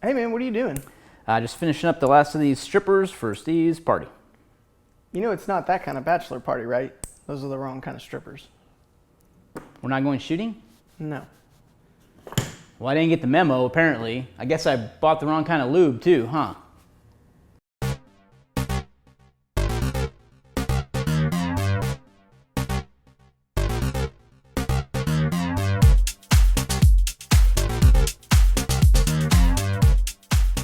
Hey man, what are you doing? Just finishing up the last of these strippers for Steve's party. You know it's not that kind of bachelor party, right? Those are the wrong kind of strippers. We're not going shooting? No. Well, I didn't get the memo, apparently. I guess I bought the wrong kind of lube, too, huh?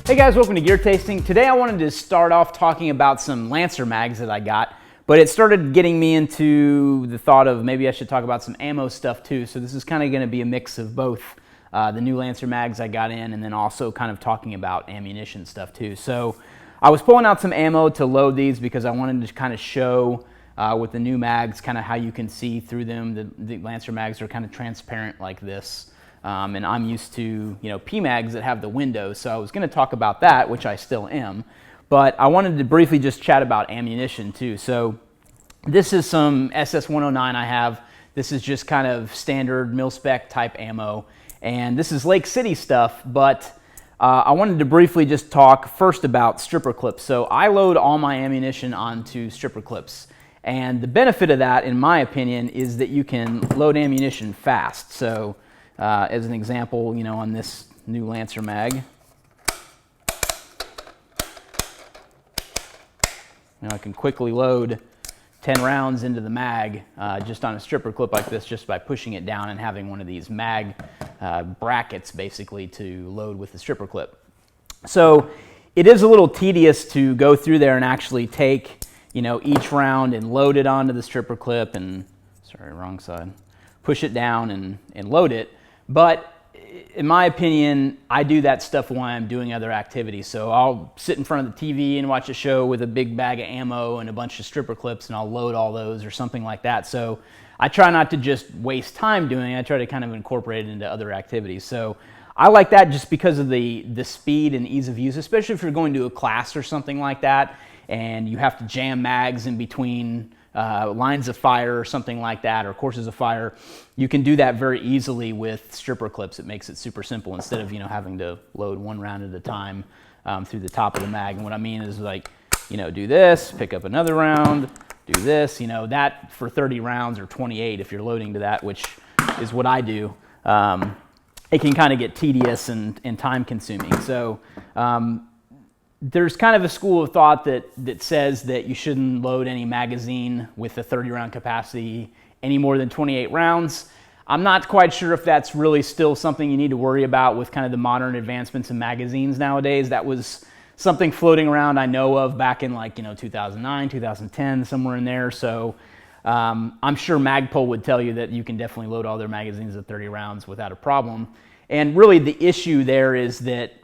Hey guys, welcome to Gear Tasting. Today I wanted to start off talking about some Lancer mags that I got, but it started getting me into the thought of maybe I should talk about some ammo stuff too. So this is kind of going to be a mix of both the new Lancer mags I got in and then also kind of talking about ammunition stuff too. So I was pulling out some ammo to load these because I wanted to kind of show with the new mags kind of how you can see through them. The Lancer mags are kind of transparent like this. And I'm used to, PMags that have the windows, so I was going to talk about that, which I still am. But I wanted to briefly just chat about ammunition too. So this is some SS-109 I have. This is just kind of standard mil-spec type ammo. And this is Lake City stuff, but I wanted to briefly just talk first about stripper clips. So I load all my ammunition onto stripper clips. And the benefit of that, in my opinion, is that you can load ammunition fast. So as an example, on this new Lancer mag, I can quickly load 10 rounds into the mag just on a stripper clip like this, just by pushing it down and having one of these mag brackets basically to load with the stripper clip. So it is a little tedious to go through there and actually take each round and load it onto the stripper clip and, sorry, wrong side, push it down and load it. But in my opinion, I do that stuff while I'm doing other activities. So I'll sit in front of the TV and watch a show with a big bag of ammo and a bunch of stripper clips, and I'll load all those or something like that. So I try not to just waste time doing it. I try to kind of incorporate it into other activities. So I like that just because of the speed and ease of use, especially if you're going to a class or something like that and you have to jam mags in between lines of fire or something like that, or courses of fire. You can do that very easily with stripper clips. It makes it super simple instead of having to load one round at a time through the top of the mag. And what I mean is do this, pick up another round, do this, that for 30 rounds or 28 if you're loading to that, which is what I do. It can kind of get tedious and time consuming. So there's kind of a school of thought that says that you shouldn't load any magazine with a 30 round capacity any more than 28 rounds. I'm not quite sure if that's really still something you need to worry about with kind of the modern advancements in magazines nowadays. That was something floating around I know of back in 2009, 2010, somewhere in there. So I'm sure Magpul would tell you that you can definitely load all their magazines at 30 rounds without a problem. And really the issue there is that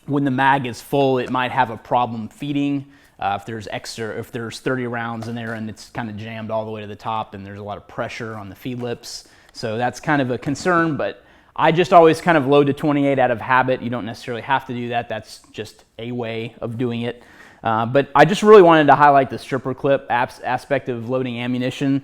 when the mag is full, it might have a problem feeding. If there's 30 rounds in there and it's kind of jammed all the way to the top, and there's a lot of pressure on the feed lips. So that's kind of a concern, but I just always kind of load to 28 out of habit. You don't necessarily have to do that. That's just a way of doing it. But I just really wanted to highlight the stripper clip aspect of loading ammunition.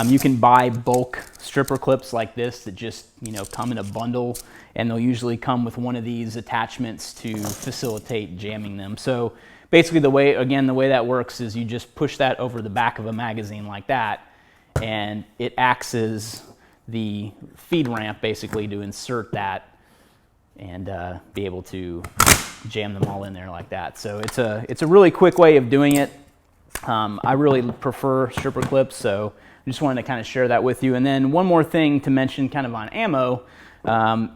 You can buy bulk stripper clips like this that just come in a bundle, and they'll usually come with one of these attachments to facilitate jamming them. So basically the way that works is you just push that over the back of a magazine like that, and it acts as the feed ramp basically to insert that and be able to jam them all in there like that. So it's a really quick way of doing it. I really prefer stripper clips, so I just wanted to kind of share that with you. And then one more thing to mention kind of on ammo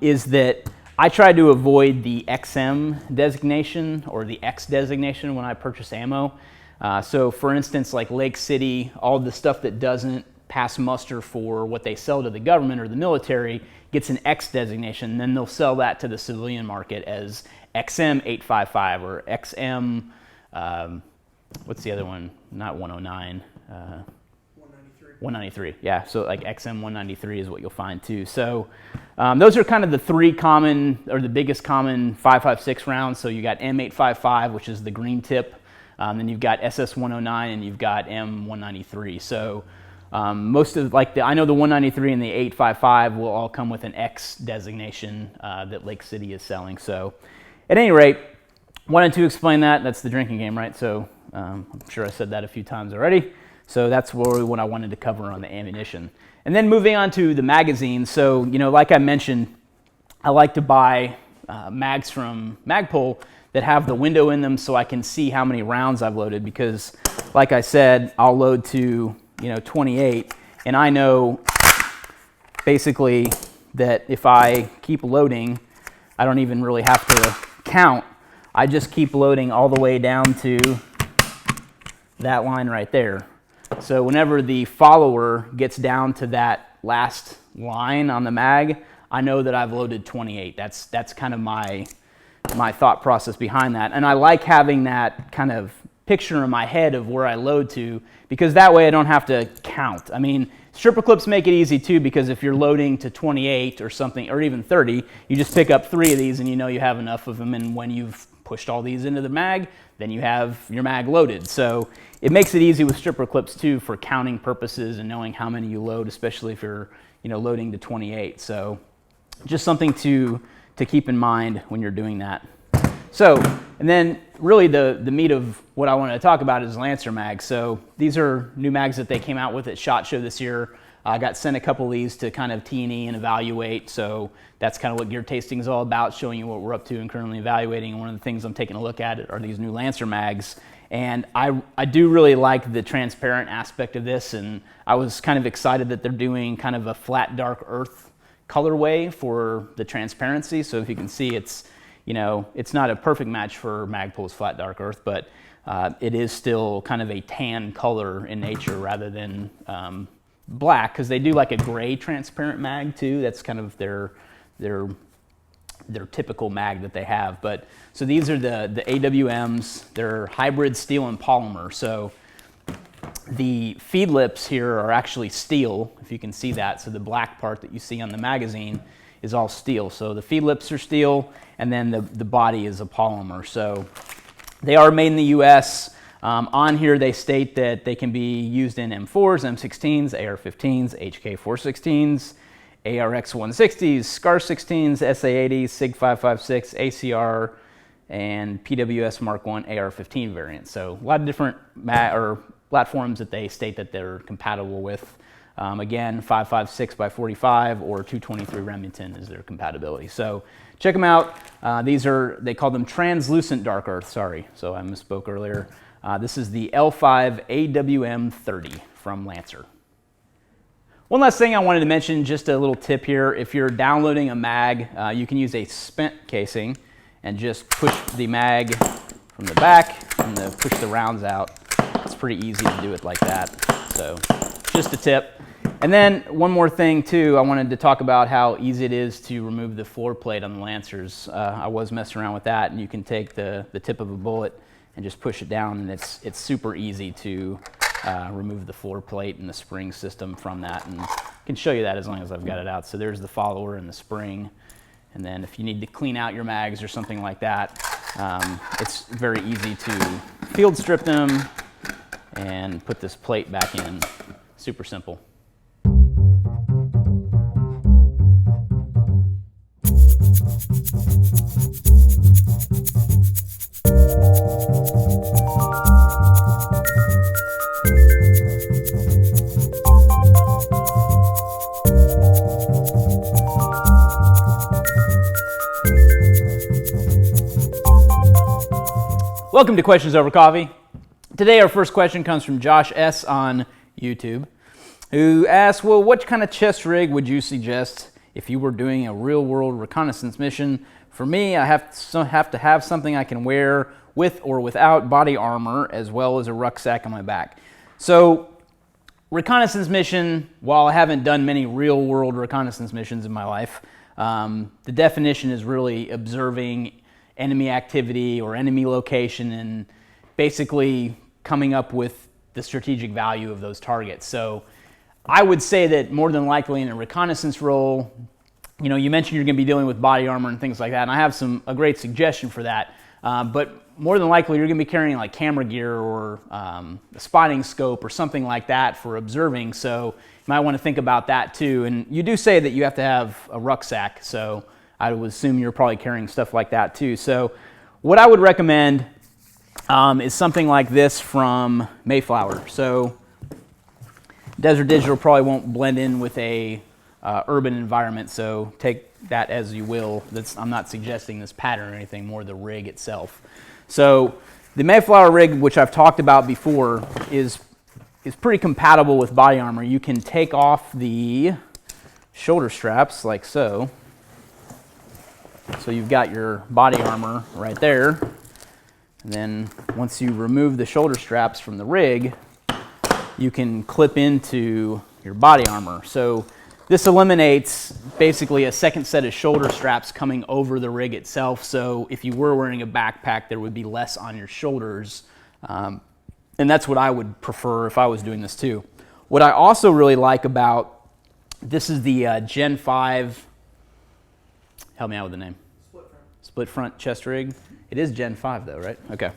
is that I try to avoid the XM designation or the X designation when I purchase ammo. So for instance, like Lake City, all the stuff that doesn't pass muster for what they sell to the government or the military gets an X designation. Then they'll sell that to the civilian market as XM 855 or XM, what's the other one? Not 109. 193, yeah. So like XM 193 is what you'll find too. So those are kind of the three common, or the biggest common 5.56 rounds. So you got M855, which is the green tip. Then you've got SS109 and you've got M193. So most of I know the 193 and the 855 will all come with an X designation that Lake City is selling. So at any rate, wanted to explain that. That's the drinking game, right? So I'm sure I said that a few times already. So that's what I wanted to cover on the ammunition. And then moving on to the magazine. So, like I mentioned, I like to buy mags from Magpul that have the window in them so I can see how many rounds I've loaded, because like I said, I'll load to 28, and I know basically that if I keep loading, I don't even really have to count. I just keep loading all the way down to that line right there. So whenever the follower gets down to that last line on the mag, I know that I've loaded 28. That's kind of my thought process behind that. And I like having that kind of picture in my head of where I load to, because that way I don't have to count. I mean, stripper clips make it easy too, because if you're loading to 28 or something, or even 30, you just pick up 3 of these and you have enough of them, and when you've pushed all these into the mag, then you have your mag loaded. So it makes it easy with stripper clips too for counting purposes and knowing how many you load, especially if you're loading to 28. So just something to keep in mind when you're doing that. So, and then really the meat of what I wanted to talk about is Lancer mags. So these are new mags that they came out with at SHOT Show this year. I got sent a couple of these to kind of T&E and evaluate. So that's kind of what Gear Tasting is all about, showing you what we're up to and currently evaluating. And one of the things I'm taking a look at are these new Lancer mags. And I do really like the transparent aspect of this, and I was kind of excited that they're doing kind of a flat dark earth colorway for the transparency. So if you can see, it's not a perfect match for Magpul's flat dark earth, but it is still kind of a tan color in nature rather than black, because they do like a gray transparent mag too. That's kind of their typical mag that they have. But so these are the AWMs. They're hybrid steel and polymer. So the feed lips here are actually steel, if you can see that. So the black part that you see on the magazine is all steel. So the feed lips are steel, and then the body is a polymer. So they are made in the US. On here they state that they can be used in M4s, M16s, AR-15s, HK-416s, ARX-160s, SCAR-16s, SA-80s, SIG-556, ACR, and PWS Mark I AR-15 variants. So a lot of different platforms that they state that they're compatible with. Again, 5.56 by 45 or 223 Remington is their compatibility. So check them out. They call them translucent dark earth. Sorry, so I misspoke earlier. This is the L5 AWM-30 from Lancer. One last thing I wanted to mention, just a little tip here. If you're downloading a mag, you can use a spent casing and just push the mag from the back and push the rounds out. It's pretty easy to do it like that. So just a tip. And then one more thing too, I wanted to talk about how easy it is to remove the floor plate on the Lancers. I was messing around with that, and you can take the tip of a bullet and just push it down, and it's super easy to remove the floor plate and the spring system from that. And I can show you that as long as I've got it out. So there's the follower and the spring. And then if you need to clean out your mags or something like that, it's very easy to field strip them and put this plate back in. Super simple. Welcome to Questions Over Coffee. Today our first question comes from Josh S. on YouTube, who asks, well, what kind of chest rig would you suggest if you were doing a real-world reconnaissance mission? For me, I have to have something I can wear with or without body armor, as well as a rucksack on my back. So, reconnaissance mission, while I haven't done many real-world reconnaissance missions in my life, the definition is really observing enemy activity or enemy location and basically coming up with the strategic value of those targets. So I would say that more than likely in a reconnaissance role, you mentioned you're going to be dealing with body armor and things like that, and I have a great suggestion for that. But more than likely you're going to be carrying like camera gear or a spotting scope or something like that for observing. So you might want to think about that too. And you do say that you have to have a rucksack, so I would assume you're probably carrying stuff like that too. So what I would recommend is something like this from Mayflower. So Desert Digital probably won't blend in with a urban environment, so take that as you will. I'm not suggesting this pattern or anything, more the rig itself. So the Mayflower Rig, which I've talked about before, is pretty compatible with body armor. You can take off the shoulder straps like so. So you've got your body armor right there. And then once you remove the shoulder straps from the rig, you can clip into your body armor. So this eliminates basically a second set of shoulder straps coming over the rig itself. So if you were wearing a backpack, there would be less on your shoulders. And that's what I would prefer if I was doing this too. What I also really like about this is the Gen 5, help me out with the name. Split front chest rig. It is Gen 5 though, right? Okay.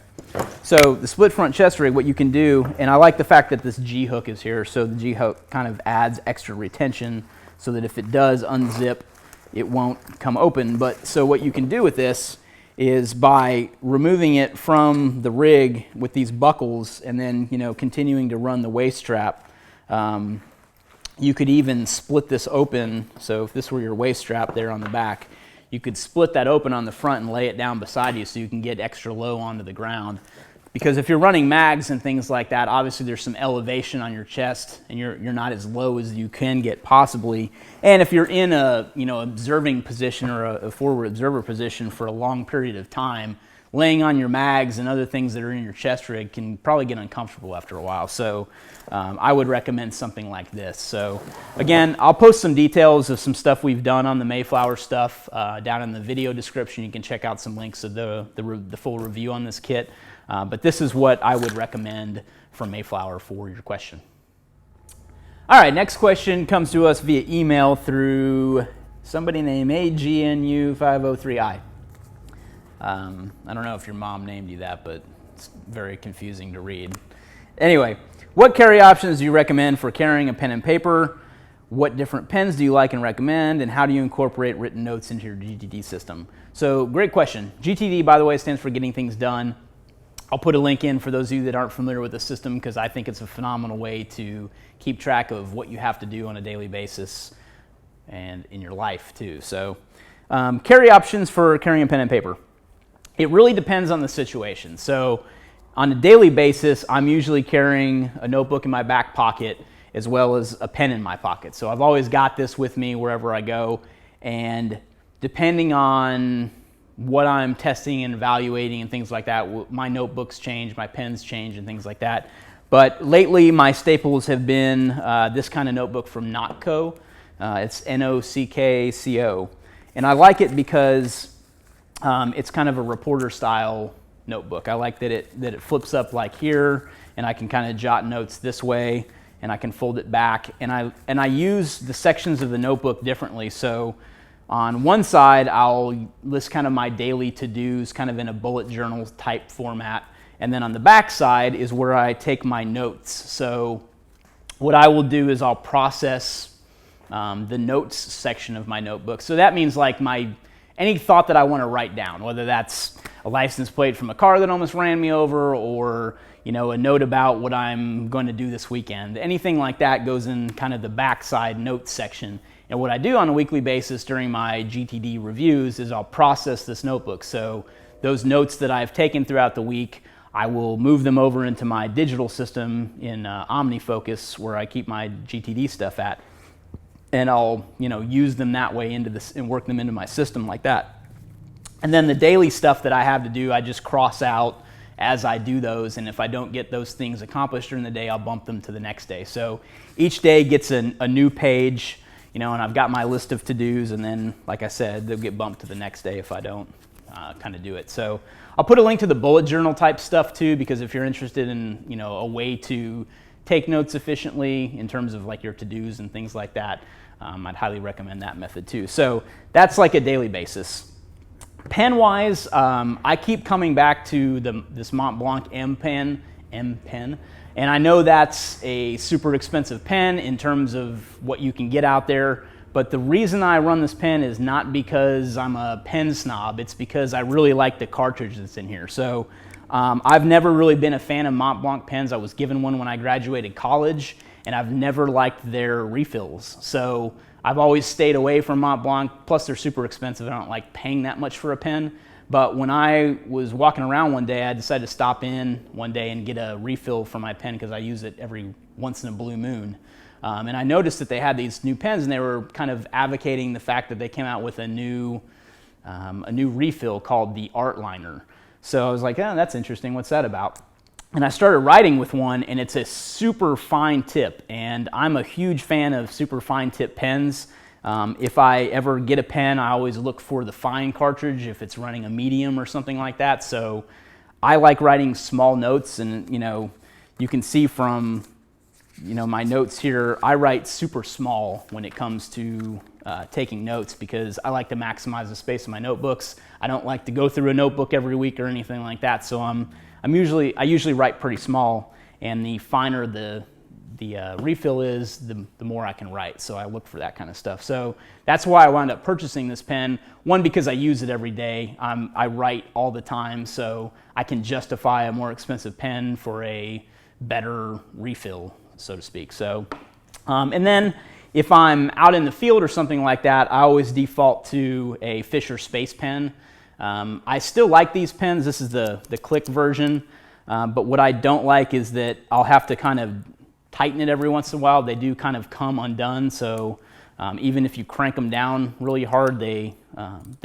So the split front chest rig, what you can do, and I like the fact that this G hook is here, so the G hook kind of adds extra retention so that if it does unzip, it won't come open. But so what you can do with this is by removing it from the rig with these buckles and then, you know, continuing to run the waist strap, you could even split this open. So if this were your waist strap there on the back, you could split that open on the front and lay it down beside you so you can get extra low onto the ground. Because if you're running mags and things like that, obviously there's some elevation on your chest and you're not as low as you can get possibly. And if you're in a, you know, observing position or a forward observer position for a long period of time, laying on your mags and other things that are in your chest rig can probably get uncomfortable after a while. So I would recommend something like this. So again, I'll post some details of some stuff we've done on the Mayflower stuff down in the video description. You can check out some links of the full review on this kit. But this is what I would recommend from Mayflower for your question. All right, next question comes to us via email through somebody named AGNU503I. I don't know if your mom named you that, but it's very confusing to read. Anyway, what carry options do you recommend for carrying a pen and paper? What different pens do you like and recommend? And how do you incorporate written notes into your GTD system? So great question. GTD, by the way, stands for Getting Things Done. I'll put a link in for those of you that aren't familiar with the system because I think it's a phenomenal way to keep track of what you have to do on a daily basis and in your life too. So carry options for carrying a pen and paper. It really depends on the situation. So on a daily basis, I'm usually carrying a notebook in my back pocket as well as a pen in my pocket. So I've always got this with me wherever I go. And depending on what I'm testing and evaluating and things like that, my notebooks change, my pens change and things like that. But lately my staples have been this kind of notebook from Notco. It's Nockco. And I like it because it's kind of a reporter style notebook. I like that it flips up like here, and I can kind of jot notes this way, and I can fold it back. And I use the sections of the notebook differently. So on one side, I'll list kind of my daily to-dos kind of in a bullet journal type format. And then on the back side is where I take my notes. So what I will do is I'll process the notes section of my notebook. So that means like any thought that I want to write down, whether that's a license plate from a car that almost ran me over, or you know, a note about what I'm going to do this weekend. Anything like that goes in kind of the backside notes section. And what I do on a weekly basis during my GTD reviews is I'll process this notebook. So those notes that I've taken throughout the week, I will move them over into my digital system in OmniFocus, where I keep my GTD stuff at. And I'll, you know, use them that way into this and work them into my system like that. And then the daily stuff that I have to do, I just cross out as I do those. And if I don't get those things accomplished during the day, I'll bump them to the next day. So each day gets a new page, you know, and I've got my list of to-dos. And then, like I said, they'll get bumped to the next day if I don't kind of do it. So I'll put a link to the bullet journal type stuff too, because if you're interested in, you know, a way to take notes efficiently in terms of like your to-dos and things like that, I'd highly recommend that method too. So that's like a daily basis. Pen-wise, I keep coming back to this Mont Blanc M pen, and I know that's a super expensive pen in terms of what you can get out there, But the reason I run this pen is not because I'm a pen snob, it's because I really like the cartridge that's in here. So I've never really been a fan of Mont Blanc pens. I was given one when I graduated college, and I've never liked their refills. So I've always stayed away from Mont Blanc, plus they're super expensive. I don't like paying that much for a pen. But when I was walking around one day, I decided to stop in one day and get a refill for my pen because I use it every once in a blue moon. And I noticed that they had these new pens, and they were kind of advocating the fact that they came out with a new refill called the Art Liner. So I was like, oh, that's interesting. What's that about? And I started writing with one, and it's a super fine tip. And I'm a huge fan of super fine tip pens. If I ever get a pen, I always look for the fine cartridge if it's running a medium or something like that. So I like writing small notes, and you can see from my notes here, I write super small when it comes to taking notes because I like to maximize the space in my notebooks. I don't like to go through a notebook every week or anything like that. So I usually write pretty small, and the finer the refill is, the more I can write. So I look for that kind of stuff. So that's why I wound up purchasing this pen. One, because I use it every day. I write all the time, so I can justify a more expensive pen for a better refill, so to speak. So, and then if I'm out in the field or something like that, I always default to a Fisher Space Pen. I still like these pens. This is the click version, but what I don't like is that I'll have to kind of tighten it every once in a while. They do kind of come undone, so even if you crank them down really hard, they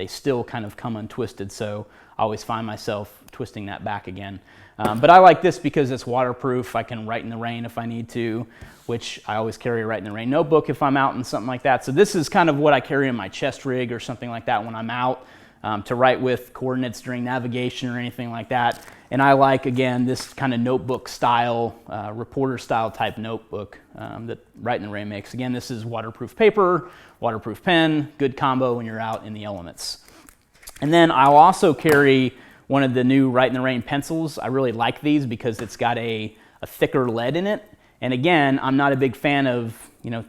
still kind of come untwisted, so I always find myself twisting that back again. But I like this because it's waterproof. I can write in the rain if I need to, which I always carry a write in the rain notebook if I'm out in something like that. So this is kind of what I carry in my Chestrig or something like that when I'm out to write with coordinates during navigation or anything like that. And I like, again, this kind of notebook style, reporter style type notebook that Write in the Rain makes. Again, this is waterproof paper, waterproof pen, good combo when you're out in the elements. And then I'll also carry one of the new Write in the Rain pencils. I really like these because it's got a thicker lead in it. And again, I'm not a big fan of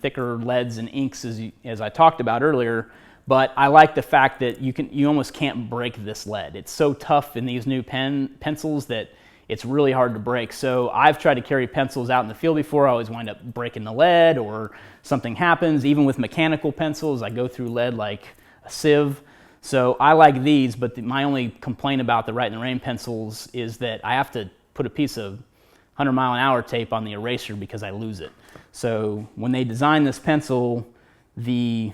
thicker leads and inks as I talked about earlier. But I like the fact that you almost can't break this lead. It's so tough in these new pencils that it's really hard to break. So I've tried to carry pencils out in the field before. I always wind up breaking the lead or something happens. Even with mechanical pencils, I go through lead like a sieve. So I like these, but my only complaint about the Write in the Rain pencils is that I have to put a piece of 100-mile-an-hour tape on the eraser because I lose it. So when they designed this pencil, the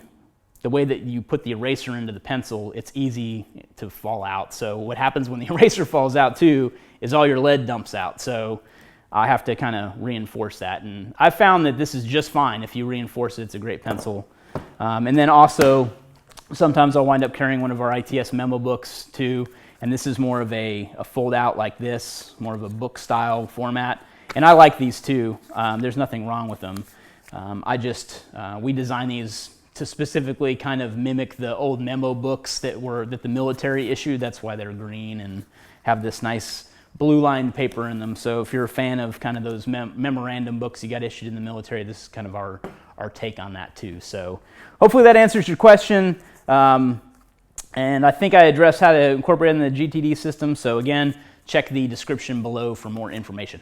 way that you put the eraser into the pencil, it's easy to fall out. So what happens when the eraser falls out too is all your lead dumps out. So I have to kind of reinforce that. And I found that this is just fine. If you reinforce it, it's a great pencil. And then also, sometimes I'll wind up carrying one of our ITS memo books too. And this is more of a fold out like this, more of a book style format. And I like these too. There's nothing wrong with them. We design these to specifically kind of mimic the old memo books that the military issued. That's why they're green and have this nice blue lined paper in them. So if you're a fan of kind of those memorandum books you got issued in the military, this is kind of our take on that too. So hopefully that answers your question. And I think I addressed how to incorporate it in the GTD system. So again, check the description below for more information.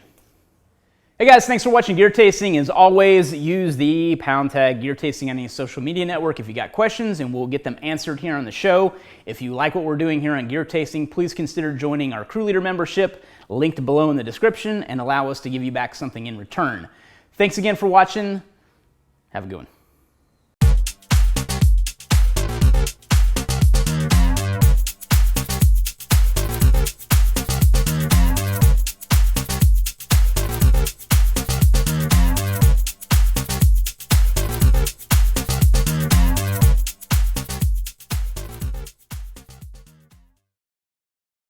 Hey guys, thanks for watching Gear Tasting. As always, use the # Gear Tasting on any social media network if you got questions, and we'll get them answered here on the show. If you like what we're doing here on Gear Tasting, please consider joining our Crew Leader membership, linked below in the description, and allow us to give you back something in return. Thanks again for watching. Have a good one.